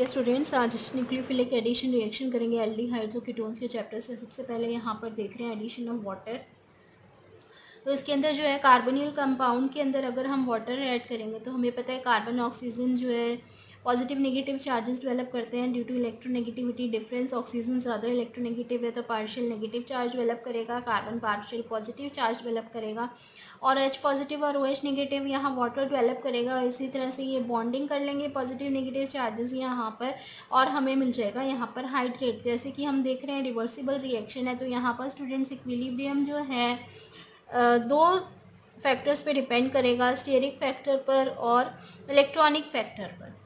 ये स्टूडेंट्स आज nucleophilic addition reaction करेंगे एल्डिहाइड्स और कीटोन्स के चैप्टर से। सबसे पहले यहाँ पर देख रहे हैं एडिशन ऑफ वाटर। तो इसके अंदर जो है कार्बोनिल कंपाउंड के अंदर अगर हम वाटर ऐड करेंगे तो हमें पता है कार्बन ऑक्सीजन जो है पॉजिटिव नेगेटिव चार्जेस डेवलप करते हैं due to electronegativity difference. Oxygen ज़्यादा इलेक्ट्रोनेगेटिव है तो पार्शियल नेगेटिव चार्ज डेवलप करेगा, carbon partial positive charge develop करेगा और H पॉजिटिव और OH नेगेटिव यहाँ वाटर डेवलप करेगा। इसी तरह से ये बॉन्डिंग कर लेंगे पॉजिटिव नेगेटिव चार्जेस यहाँ पर और हमें मिल जाएगा यहाँ पर हाइड्रेट। जैसे कि हम देख रहे हैं रिवर्सिबल रिएक्शन है तो यहाँ पर स्टूडेंट्स इक्विलिब्रियम जो है दो फैक्टर्स पे डिपेंड करेगा, स्टेरिक फैक्टर पर और इलेक्ट्रॉनिक फैक्टर पर।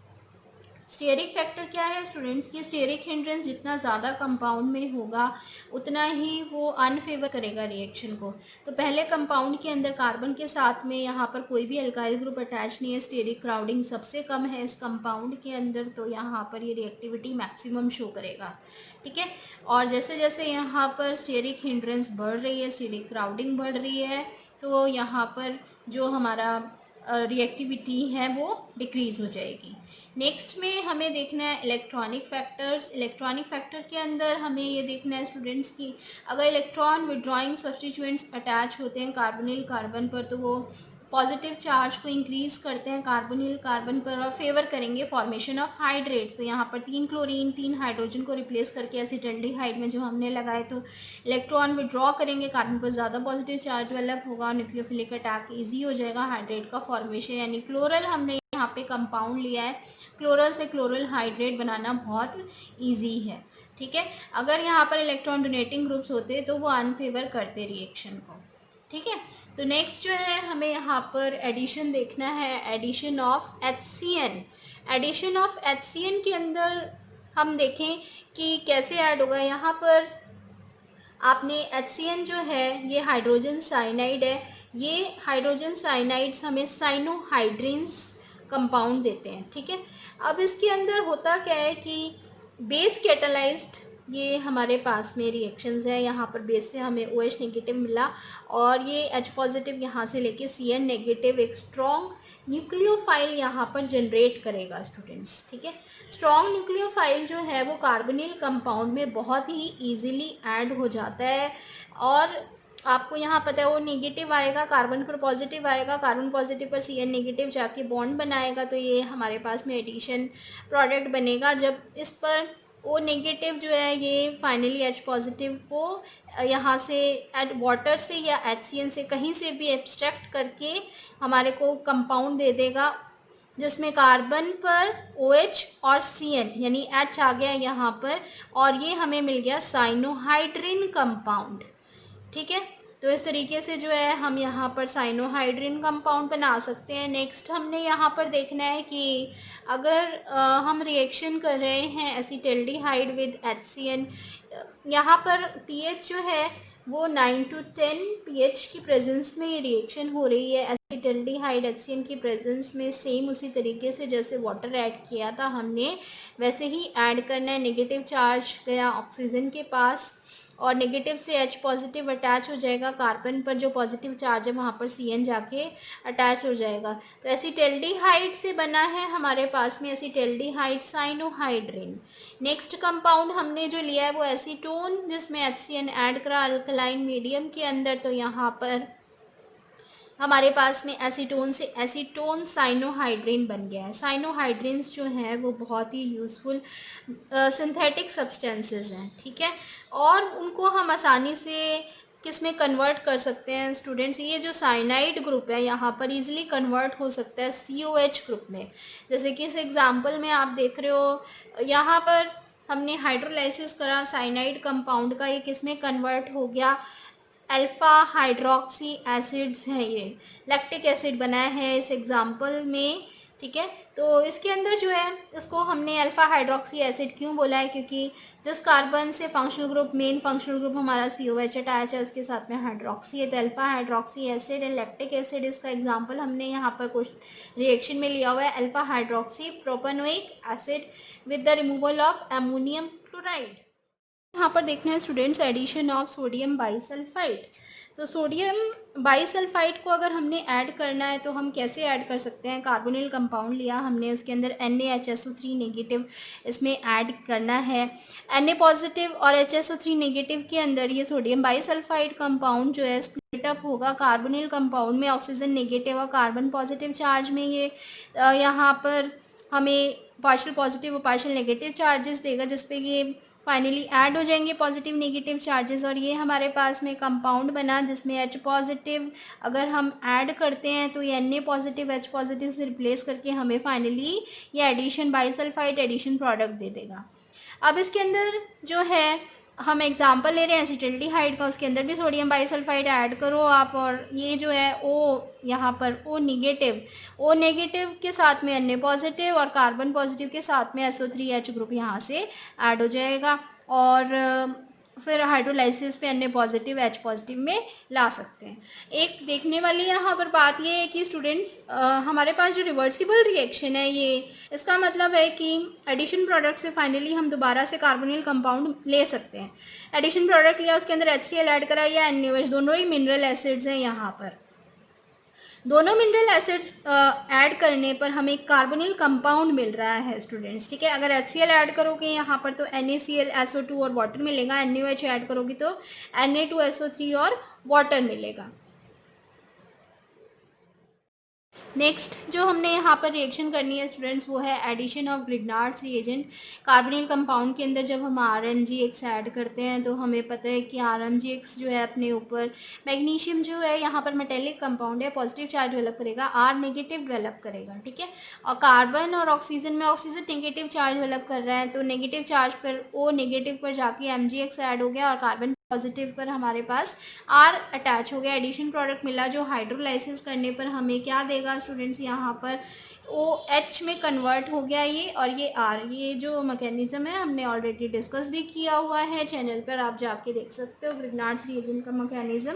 स्टेरिक फैक्टर क्या है स्टूडेंट्स की स्टेरिक हिंड्रेंस जितना ज़्यादा कंपाउंड में होगा उतना ही वो अनफेवर करेगा रिएक्शन को। तो पहले कंपाउंड के अंदर कार्बन के साथ में यहाँ पर कोई भी अल्काइल ग्रुप अटैच नहीं है, स्टेरिक क्राउडिंग सबसे कम है इस कंपाउंड के अंदर, तो यहाँ पर ये रिएक्टिविटी मैक्सिमम शो करेगा। ठीक है, और जैसे जैसे यहाँ पर स्टेरिक हिंड्रेंस बढ़ रही है, स्टेरिक क्राउडिंग बढ़ रही है, तो यहाँ पर जो हमारा रिएक्टिविटी है वो डिक्रीज़ हो जाएगी। नेक्स्ट में हमें देखना है इलेक्ट्रॉनिक फैक्टर्स। इलेक्ट्रॉनिक फैक्टर के अंदर हमें ये देखना है स्टूडेंट्स की अगर इलेक्ट्रॉन विड्रॉइंग सब्स्टिट्यूएंट्स अटैच होते हैं कार्बोनिल कार्बन पर तो वो पॉजिटिव चार्ज को इंक्रीज़ करते हैं कार्बोनिल कार्बन पर और फेवर करेंगे फॉर्मेशन ऑफ हाइड्रेट्स। तो यहाँ पर 3 क्लोरीन 3 हाइड्रोजन को रिप्लेस करके एसिटल्डिहाइड में जो हमने लगाए तो इलेक्ट्रॉन विड्रॉ करेंगे, कार्बन पर ज़्यादा पॉजिटिव चार्ज डेवलप होगा, न्यूक्लियोफिलिक अटैक ईजी हो जाएगा, हाइड्रेट का फॉर्मेशन यानी क्लोरल हमने यहाँ पे कंपाउंड लिया है, क्लोरल से क्लोरल हाइड्रेट बनाना बहुत ईजी है। ठीक है, अगर यहाँ पर इलेक्ट्रॉन डोनेटिंग ग्रुप्स होते तो वो अनफेवर करते रिएक्शन को। ठीक है, तो नेक्स्ट जो है हमें यहाँ पर एडिशन देखना है, addition of HCN। Addition of HCN के अंदर हम देखें कि कैसे ऐड होगा। यहाँ पर आपने HCN जो है ये हाइड्रोजन साइनाइड है, ये हाइड्रोजन साइनाइड्स हमें साइनोहाइड्रिन्स कंपाउंड देते हैं। ठीक है, अब इसके अंदर होता क्या है कि बेस कैटालाइज्ड ये हमारे पास में रिएक्शंस है, यहाँ पर बेस से हमें OH नेगेटिव मिला और ये H पॉजिटिव यहाँ से लेके CN नेगेटिव एक स्ट्रॉन्ग न्यूक्लियोफाइल यहाँ पर जनरेट करेगा स्टूडेंट्स। ठीक है, स्ट्रॉन्ग न्यूक्लियोफाइल जो है वो कार्बोनिल कंपाउंड में बहुत ही ईजिली ऐड हो जाता है और आपको यहाँ पता है वो नेगेटिव आएगा, कार्बन पर पॉजिटिव आएगा, कार्बन पॉजिटिव पर CN नेगेटिव जाके बॉन्ड बनाएगा तो ये हमारे पास में एडिशन प्रोडक्ट बनेगा। जब इस पर O नेगेटिव जो है ये फाइनली H पॉजिटिव को यहाँ से एड वाटर से या HCN से कहीं से भी एब्स्ट्रैक्ट करके हमारे को कंपाउंड दे देगा जिसमें कार्बन पर OH और CN यानी H आ गया यहाँ पर और ये हमें मिल गया साइनोहाइड्रिन कंपाउंड। ठीक है, तो इस तरीके से जो है हम यहाँ पर साइनोहाइड्रिन कंपाउंड बना सकते हैं। नेक्स्ट हमने यहाँ पर देखना है कि अगर हम रिएक्शन कर रहे हैं एसिटल्डिहाइड विद HCN, यहाँ पर pH जो है वो 9 to 10 pH की प्रेजेंस में ये रिएक्शन हो रही है एसिटल्डिहाइड HCN की प्रेजेंस में। सेम उसी तरीके से जैसे वाटर ऐड किया था हमने वैसे ही ऐड करना है। नेगेटिव चार्ज गया ऑक्सीजन के पास और नेगेटिव से H पॉजिटिव अटैच हो जाएगा, कार्बन पर जो पॉजिटिव चार्ज है वहाँ पर CN जाके अटैच हो जाएगा। तो एसिटल्डिहाइड से बना है हमारे पास में एसिटल्डिहाइड साइनोहाइड्रिन। नेक्स्ट कंपाउंड हमने जो लिया है वो एसीटोन जिसमें HCN ऐड करा अल्कलाइन मीडियम के अंदर, तो यहाँ पर हमारे पास में एसीटोन से एसीटोन साइनोहाइड्रिन बन गया है। साइनोहाइड्रिन्स जो हैं वो बहुत ही यूज़फुल सिंथेटिक सब्सटेंसेस हैं। ठीक है, और उनको हम आसानी से किस में कन्वर्ट कर सकते हैं स्टूडेंट्स, ये जो साइनाइड ग्रुप है यहाँ पर इजीली कन्वर्ट हो सकता है COH ग्रुप में। जैसे कि इस एग्जांपल में आप देख रहे हो यहाँ पर हमने हाइड्रोलाइसिस करा साइनाइड कंपाउंड का, ये किस में कन्वर्ट हो गया अल्फ़ा हाइड्रोक्सी एसिड्स हैं, ये लैक्टिक एसिड बनाया है इस एग्जांपल में। ठीक है, तो इसके अंदर जो है इसको हमने अल्फ़ा हाइड्रोक्सी एसिड क्यों बोला है, क्योंकि जिस कार्बन से functional group main functional group हमारा COH अटैच है उसके साथ में हाइड्रोक्सी है तो अल्फ़ा हाइड्रोक्सी एसिड है। लैक्टिक एसिड इसका एग्जांपल हमने यहाँ पर कुछ रिएक्शन में लिया हुआ है alpha hydroxy propanoic acid with the removal of ammonium chloride. यहाँ पर देखना है students addition of sodium bisulphite. तो सोडियम बाइसल्फाइड को अगर हमने ऐड करना है तो हम कैसे ऐड कर सकते हैं। कार्बोनिल कंपाउंड लिया हमने, उसके अंदर NaHSO3 नेगेटिव इसमें ऐड करना है। Na पॉजिटिव और HSO3 नेगेटिव के अंदर ये सोडियम बाइसल्फाइड कंपाउंड जो है स्प्लिट अप होगा कार्बोनिल कंपाउंड में, ऑक्सीजन नेगेटिव और कार्बन पॉजिटिव चार्ज में। ये यहाँ पर हमें पार्शियल पॉजिटिव और पार्शियल नेगेटिव चार्जेस देगा, जिसपे ये फाइनली ऐड हो जाएंगे पॉजिटिव नेगेटिव चार्जेस, और ये हमारे पास में कंपाउंड बना जिसमें H पॉजिटिव अगर हम ऐड करते हैं तो ये Na पॉजिटिव H पॉजिटिव से रिप्लेस करके हमें फाइनली ये एडिशन बाइसल्फाइड एडिशन प्रोडक्ट दे देगा। अब इसके अंदर जो है हम एग्जांपल ले रहे हैं एसिटिल्डिहाइड का, उसके अंदर भी सोडियम बाइसल्फाइड ऐड करो आप, और ये जो है O यहाँ पर O नेगेटिव के साथ में Na पॉजिटिव और कार्बन पॉजिटिव के साथ में SO3H ग्रुप यहाँ से ऐड हो जाएगा, और फिर हाइड्रोलाइसिस पे Na पॉजिटिव H पॉजिटिव में ला सकते हैं। एक देखने वाली यहाँ पर बात ये है कि स्टूडेंट्स हमारे पास जो रिवर्सिबल रिएक्शन है ये, इसका मतलब है कि एडिशन प्रोडक्ट से फाइनली हम दोबारा से कार्बोनिल कंपाउंड ले सकते हैं। एडिशन प्रोडक्ट लिया, उसके अंदर HCl ऐड करा या NaOH, दोनों ही मिनरल एसिड्स हैं। यहाँ पर दोनों मिनरल एसिड्स ऐड करने पर हमें कार्बोनिल कंपाउंड मिल रहा है स्टूडेंट्स, ठीक है। अगर HCl ऐड करोगे यहाँ पर तो NaCl SO2 और वाटर मिलेगा, NaOH ऐड करोगे तो Na2SO3 और वाटर मिलेगा। नेक्स्ट जो हमने यहाँ पर रिएक्शन करनी है स्टूडेंट्स वो है addition of Grignard's reagent. Carbonyl compound के अंदर जब हम RMgX ऐड करते हैं तो हमें पता है कि RMgX जो है अपने ऊपर मैग्नीशियम जो है यहाँ पर मेटेलिक कंपाउंड है, पॉजिटिव चार्ज डेवलप करेगा, R नेगेटिव डेवलप करेगा, ठीक है। और कार्बन और ऑक्सीजन में ऑक्सीजन नेगेटिव चार्ज डेवलप कर रहा है, तो नेगेटिव चार्ज पर O नेगेटिव पर जाके MgX ऐड हो गया और कार्बन पॉजिटिव पर हमारे पास R अटैच हो गया, एडिशन प्रोडक्ट मिला जो हाइड्रोलाइसिस करने पर हमें क्या देगा स्टूडेंट्स, यहाँ पर OH में कन्वर्ट हो गया ये, और ये R, ये जो मैकेनिज्म है हमने ऑलरेडी डिस्कस भी किया हुआ है, चैनल पर आप जाके देख सकते हो ग्रिग्नार्ड्स रिएजेंट का मैकेनिज्म।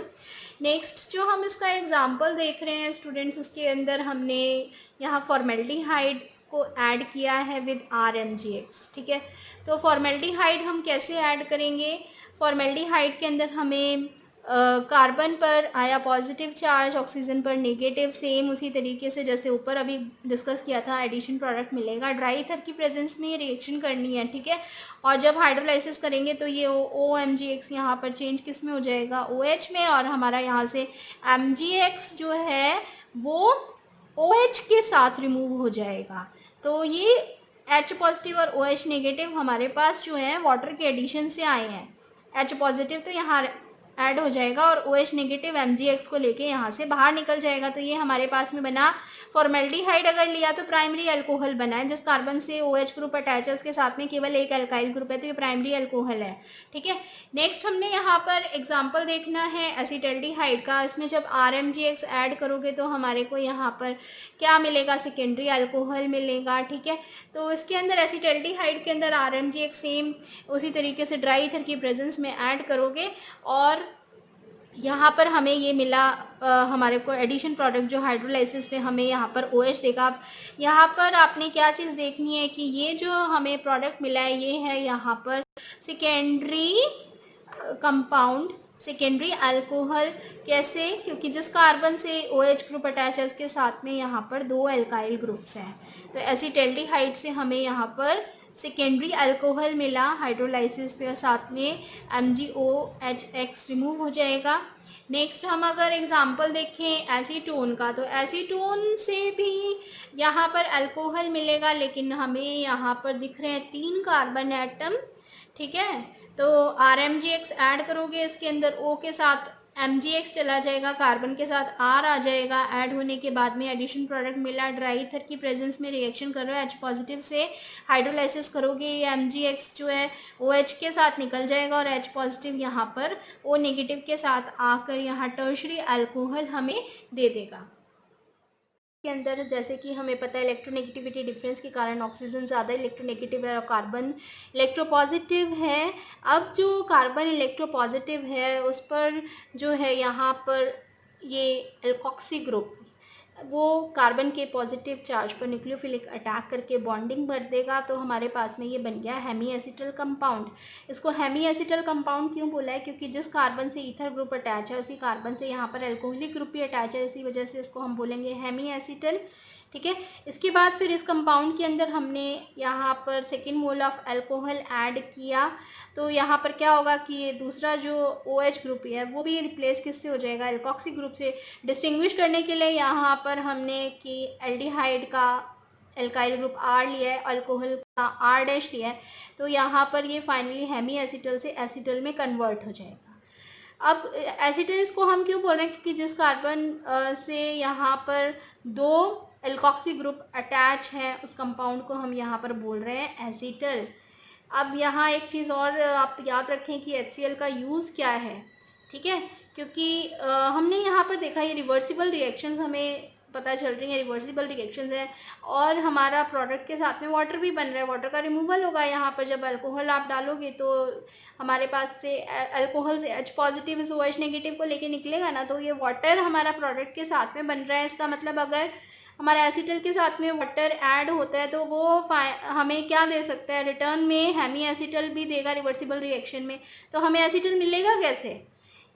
नेक्स्ट जो हम इसका एग्जांपल देख रहे हैं स्टूडेंट्स, उसके अंदर हमने यहाँ फॉर्मेल्डिहाइड को ऐड किया है विद RMgX, ठीक है। तो फॉर्मेल्डिहाइड हम कैसे ऐड करेंगे, फॉर्मेल्डिहाइड के अंदर हमें कार्बन पर आया पॉजिटिव चार्ज, ऑक्सीजन पर नेगेटिव, सेम उसी तरीके से जैसे ऊपर अभी डिस्कस किया था एडिशन प्रोडक्ट मिलेगा। ड्राई ईथर की प्रेजेंस में ये रिएक्शन करनी है, ठीक है। और जब हाइड्रोलाइसिस करेंगे तो ये OMgX यहाँ पर चेंज किस में हो जाएगा, OH में, और हमारा यहाँ से MgX जो है वो OH के साथ रिमूव हो जाएगा। तो ये H पॉजिटिव और OH नेगेटिव हमारे पास जो है वाटर के एडिशन से आए हैं। H पॉजिटिव तो यहाँ ऐड हो जाएगा और OH नेगेटिव MgX को लेके यहाँ से बाहर निकल जाएगा। तो ये हमारे पास में बना फॉर्मेल्डिहाइड। अगर लिया तो प्राइमरी अल्कोहल बना है, जिस कार्बन से OH ग्रुप अटैच है उसके साथ में केवल एक अल्काइल ग्रुप है, तो ये प्राइमरी अल्कोहल है, ठीक है। नेक्स्ट हमने यहाँ पर एग्जाम्पल देखना है एसिटल्डिहाइड का। इसमें जब RMgX ऐड करोगे तो हमारे को यहाँ पर क्या मिलेगा, सेकेंडरी अल्कोहल मिलेगा, ठीक है। तो इसके अंदर एसिटल्डिहाइड के अंदर RMgX सेम उसी तरीके से ड्राई ईथर की प्रेजेंस में ऐड करोगे और यहाँ पर हमें ये मिला हमारे को एडिशन प्रोडक्ट जो हाइड्रोलाइसिस पे हमें यहाँ पर OH देगा। यहाँ पर आपने क्या चीज़ देखनी है कि ये जो हमें प्रोडक्ट मिला है ये है यहाँ पर सेकेंडरी कंपाउंड, सेकेंडरी अल्कोहल। कैसे, क्योंकि जिस कार्बन से OH ग्रुप अटैच है उसके साथ में यहाँ पर 2 अल्काइल ग्रुप्स हैं। तो एसिटल्डिहाइड से हमें यहाँ पर सेकेंडरी अल्कोहल मिला हाइड्रोलाइसिस पे और साथ में MgOHX रिमूव हो जाएगा। नेक्स्ट हम अगर एग्जांपल देखें एसीटोन का, तो एसीटोन से भी यहाँ पर अल्कोहल मिलेगा, लेकिन हमें यहाँ पर दिख रहे हैं 3 कार्बन एटम, ठीक है। तो RMgX ऐड करोगे इसके अंदर O के साथ MgX चला जाएगा, कार्बन के साथ R आ जाएगा। ऐड होने के बाद में एडिशन प्रोडक्ट मिला, ड्राई ईथर की प्रेजेंस में रिएक्शन कर रहा है, H पॉजिटिव से हाइड्रोलाइसिस करोगे ये MgX जो है OH के साथ निकल जाएगा और H पॉजिटिव यहाँ पर O नेगेटिव के साथ आकर यहाँ टर्शरी अल्कोहल हमें दे देगा। के अंदर जैसे कि हमें पता है इलेक्ट्रोनेगेटिविटी डिफरेंस के कारण ऑक्सीजन ज़्यादा इलेक्ट्रोनेगेटिव है और कार्बन इलेक्ट्रोपॉजिटिव है। अब जो कार्बन इलेक्ट्रोपॉजिटिव है उस पर जो है यहाँ पर ये एल्कोक्सी ग्रुप वो कार्बन के पॉजिटिव चार्ज पर न्यूक्लियोफिलिक अटैक करके बॉन्डिंग भर देगा, तो हमारे पास में ये बन गया हेमी एसिटल कंपाउंड। इसको हेमी एसिटल कंपाउंड क्यों बोला है? क्योंकि जिस कार्बन से ईथर ग्रुप अटैच है उसी कार्बन से यहाँ पर अल्कोहलिक ग्रुप भी अटैच है, इसी वजह से इसको हम बोलेंगे हेमी एसिटल। ठीक है, इसके बाद फिर इस कंपाउंड के अंदर हमने यहाँ पर second mole of alcohol add किया, तो यहाँ पर क्या होगा कि ये दूसरा जो OH ग्रुप है वो भी रिप्लेस किससे हो जाएगा? एल्कोक्सी ग्रुप से। डिस्टिंग्विश करने के लिए यहाँ पर हमने कि एल्डिहाइड का एल्काइल ग्रुप R लिया है, अल्कोहल का R' लिया है, तो यहाँ पर ये फाइनली हेमी एसिटल से एसिटल में कन्वर्ट हो जाएगा। अब एसिटल्स को हम क्यों बोल रहे हैं? क्योंकि जिस कार्बन से यहाँ पर 2 एल्कोक्सी ग्रुप अटैच है उस कंपाउंड को हम यहाँ पर बोल रहे हैं एसिटल। अब यहाँ एक चीज़ और आप याद रखें कि HCl का यूज़ क्या है। ठीक है, क्योंकि हमने यहाँ पर देखा ये रिवर्सिबल रिएक्शंस हमें पता चल रही है, रिवर्सिबल रिएक्शंस हैं और हमारा प्रोडक्ट के साथ में वाटर भी बन रहा है, वाटर का रिमूवल होगा। यहाँ पर जब अल्कोहल आप डालोगे तो हमारे पास से अल्कोहल से H पॉजिटिव इस OH नेगेटिव को लेके निकलेगा ना, तो ये वाटर हमारा प्रोडक्ट के साथ में बन रहा है। इसका मतलब अगर हमारा एसिटल के साथ में वाटर ऐड होता है तो वो हमें क्या दे सकता है? रिटर्न में हेमी एसिटल भी देगा रिवर्सिबल रिएक्शन में। तो हमें एसिटल मिलेगा कैसे?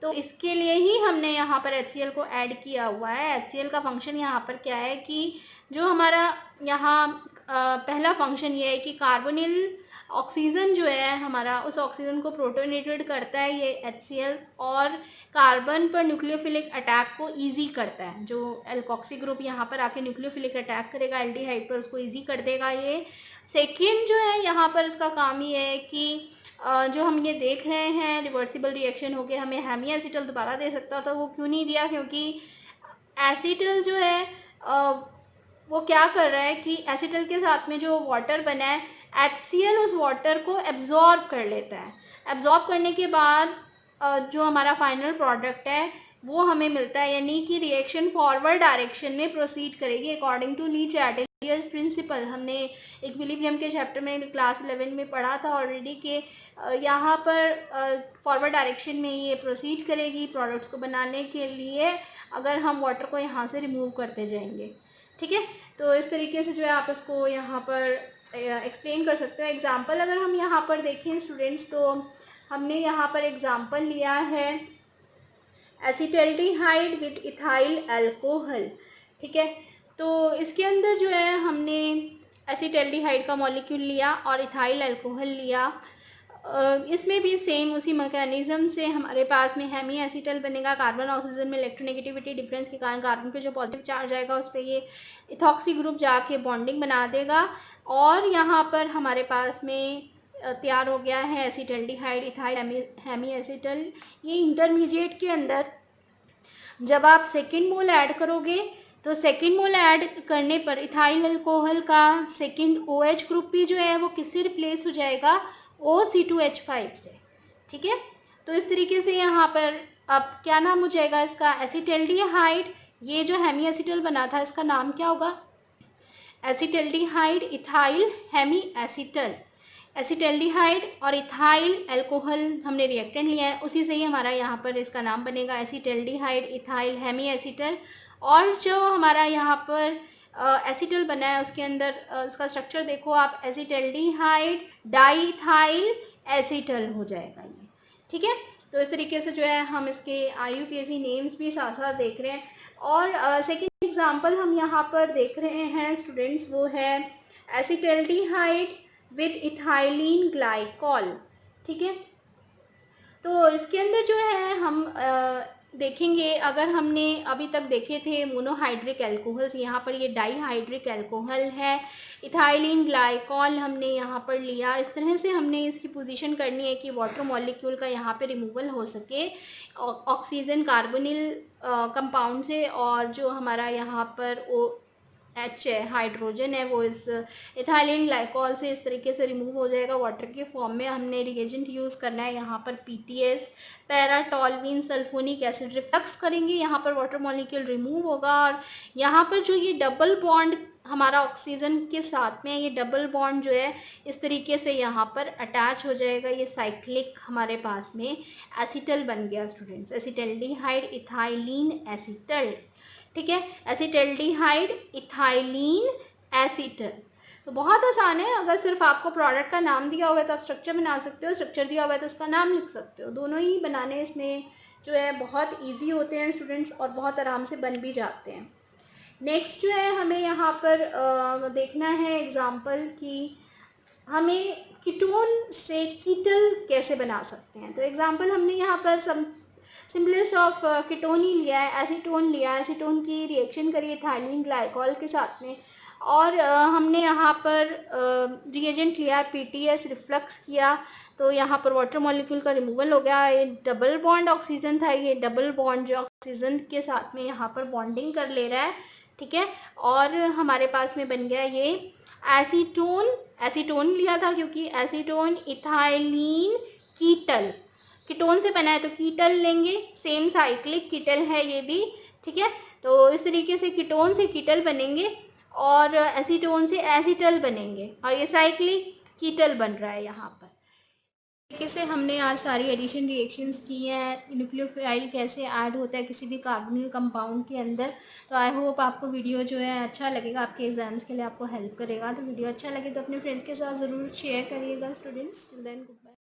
तो इसके लिए ही हमने यहाँ पर HCl को ऐड किया हुआ है। HCl का फंक्शन यहाँ पर क्या है कि जो हमारा यहाँ पहला फंक्शन ये है कि कार्बोनिल ऑक्सीजन जो है हमारा, उस ऑक्सीजन को प्रोटोनेटेड करता है ये HCl और कार्बन पर न्यूक्लियोफिलिक अटैक को इजी करता है। जो एल्कोक्सी ग्रुप यहाँ पर आके न्यूक्लियोफिलिक अटैक करेगा एल्डिहाइड पर, उसको इजी कर देगा ये। सेकेंड जो है यहाँ पर इसका काम ये है कि जो हम ये देख रहे हैं रिवर्सिबल रिएक्शन होके हमें हेमी एसिटल दोबारा दे सकता था, वो क्यों नहीं दिया? क्योंकि एसिटल जो है वो क्या कर रहा है कि एसिटल के साथ में जो वाटर बना है HCl उस वाटर को एब्जॉर्ब कर लेता है। एब्जॉर्ब करने के बाद जो हमारा फाइनल प्रोडक्ट है वो हमें मिलता है, यानी कि रिएक्शन फॉरवर्ड डायरेक्शन में प्रोसीड करेगी according to Le Chatelier's principle. हमने इक्विलिब्रियम के चैप्टर में क्लास 11 में पढ़ा था ऑलरेडी कि यहाँ पर फॉरवर्ड डायरेक्शन में ये प्रोसीड करेगी प्रोडक्ट्स को बनाने के लिए, अगर हम वाटर को यहाँ से रिमूव करते जाएंगे। ठीक है, तो इस तरीके से जो है आप इसको यहाँ पर एक्सप्लेन कर सकते हो। एग्जाम्पल अगर हम यहाँ पर देखें स्टूडेंट्स, तो हमने यहाँ पर एग्जाम्पल लिया है एसिटल्डिहाइड विद इथाइल अल्कोहल। ठीक है, तो इसके अंदर जो है हमने एसिटल्डिहाइड का मॉलिक्यूल लिया और इथाइल अल्कोहल लिया। इसमें भी सेम उसी मैकेनिज्म से हमारे पास में हेमी एसिटल बनेगा। कार्बन ऑक्सीजन में इलेक्ट्रोनेगेटिविटी डिफरेंस के कारण कार्बन पे जो पॉजिटिव चार्ज आएगा उस पर ये इथॉक्सी ग्रुप जाके बॉन्डिंग बना देगा और यहाँ पर हमारे पास में तैयार हो गया है एसिटल्डिहाइड इथाइल हेमी एसिटल। ये इंटरमीडिएट के अंदर जब आप सेकेंड मोल ऐड करोगे तो सेकेंड मोल ऐड करने पर इथाइल अल्कोहल का सेकेंड OH ग्रुप भी जो है वो किससे रिप्लेस हो जाएगा? OC2H5 से। ठीक है, तो इस तरीके से यहाँ पर अब क्या नाम हो जाएगा इसका? एसिटल्डिहाइड। ये जो हेमी एसिटल बना था इसका नाम क्या होगा? Acetaldehyde ethyl hemi acetal. Acetaldehyde और इथाइल अल्कोहल हमने रिएक्टेंट लिया है, उसी से ही हमारा यहाँ पर इसका नाम बनेगा एसिटल्डिहाइड इथाइल हेमी एसिटल। और जो हमारा यहाँ पर एसिटल बना है उसके अंदर इसका स्ट्रक्चर देखो आप, एसिटल्डिहाइड डाइथाइल एसिटल हो जाएगा ये। ठीक है, तो इस तरीके से जो है हम इसके IUPAC नेम्स भी साथ साथ देख रहे हैं। और सेकेंड एग्जांपल हम यहाँ पर देख रहे हैं स्टूडेंट्स, वो है एसिटल्डिहाइड विद इथाइलिन ग्लाइकॉल। ठीक है, तो इसके अंदर जो है हम देखेंगे, अगर हमने अभी तक देखे थे मोनोहाइड्रिक अल्कोहल्स, यहाँ पर ये डाईहाइड्रिक अल्कोहल है। इथाइलिन ग्लाइकॉल हमने यहाँ पर लिया। इस तरह से हमने इसकी पोजीशन करनी है कि वाटर मॉलिक्यूल का यहाँ पे रिमूवल हो सके ऑक्सीजन कार्बोनिल कंपाउंड से, और जो हमारा यहाँ पर H है हाइड्रोजन है वो इस इथाइलिन ग्लाइकॉल से इस तरीके से रिमूव हो जाएगा वाटर के फॉर्म में। हमने रिएजेंट यूज़ करना है यहाँ पर PTS paratoluene sulphonic acid. Reflux करेंगे, यहाँ पर वाटर मॉलिक्यूल रिमूव होगा और यहाँ पर जो ये डबल बॉन्ड हमारा ऑक्सीजन के साथ में, ये डबल बॉन्ड जो है इस तरीके से यहाँ पर अटैच हो जाएगा। ये साइक्लिक हमारे पास में एसिटल बन गया स्टूडेंट्स, एसिटल्डिहाइड इथाइलिन एसिटल। ठीक है। Acetaldehyde, ethylene acetal. तो बहुत आसान है, अगर सिर्फ आपको प्रोडक्ट का नाम दिया हुआ है तो आप स्ट्रक्चर बना सकते हो, स्ट्रक्चर दिया हुआ है तो उसका नाम लिख सकते हो। दोनों ही बनाने इसमें जो है बहुत ईजी होते हैं स्टूडेंट्स, और बहुत आराम से बन भी जाते हैं। नेक्स्ट जो है हमें यहाँ पर देखना है एग्जाम्पल कि हमें कीटोन से कीटल कैसे बना सकते हैं। तो एग्जाम्पल हमने यहाँ पर सिंपलेस्ट ऑफ कीटोन ही लिया है, एसीटोन लिया है। एसीटोन की रिएक्शन करी इथाइलिन ग्लाइकॉल के साथ में, और हमने यहाँ पर रिएजेंट लिया है पीटीएस, रिफ्लक्स किया तो यहाँ पर वाटर मॉलिक्यूल का रिमूवल हो गया। ये डबल बॉन्ड ऑक्सीजन था, ये डबल बॉन्ड जो ऑक्सीजन के साथ में यहाँ पर बॉन्डिंग कर ले रहा है, ठीक है। और हमारे पास में बन गया ये एसीटोन, एसीटोन लिया था क्योंकि एसीटोन इथाइलीन कीटल, कीटोन से बना है तो कीटल लेंगे, सेम साइक्लिक कीटल है ये भी, ठीक है। तो इस तरीके से कीटोन से कीटल बनेंगे और एसीटोन से एसीटल बनेंगे, और ये साइक्लिक कीटल बन रहा है यहाँ पर। तरीके से हमने आज सारी एडिशन रिएक्शंस की हैं, न्यूक्लियोफाइल कैसे ऐड होता है किसी भी कार्बोनिल कंपाउंड के अंदर। तो आई होप आपको वीडियो जो है अच्छा लगेगा, आपके एग्जाम्स के लिए आपको हेल्प करेगा। तो वीडियो अच्छा लगे तो अपने फ्रेंड्स के साथ ज़रूर शेयर करिएगा students. Till then good bye.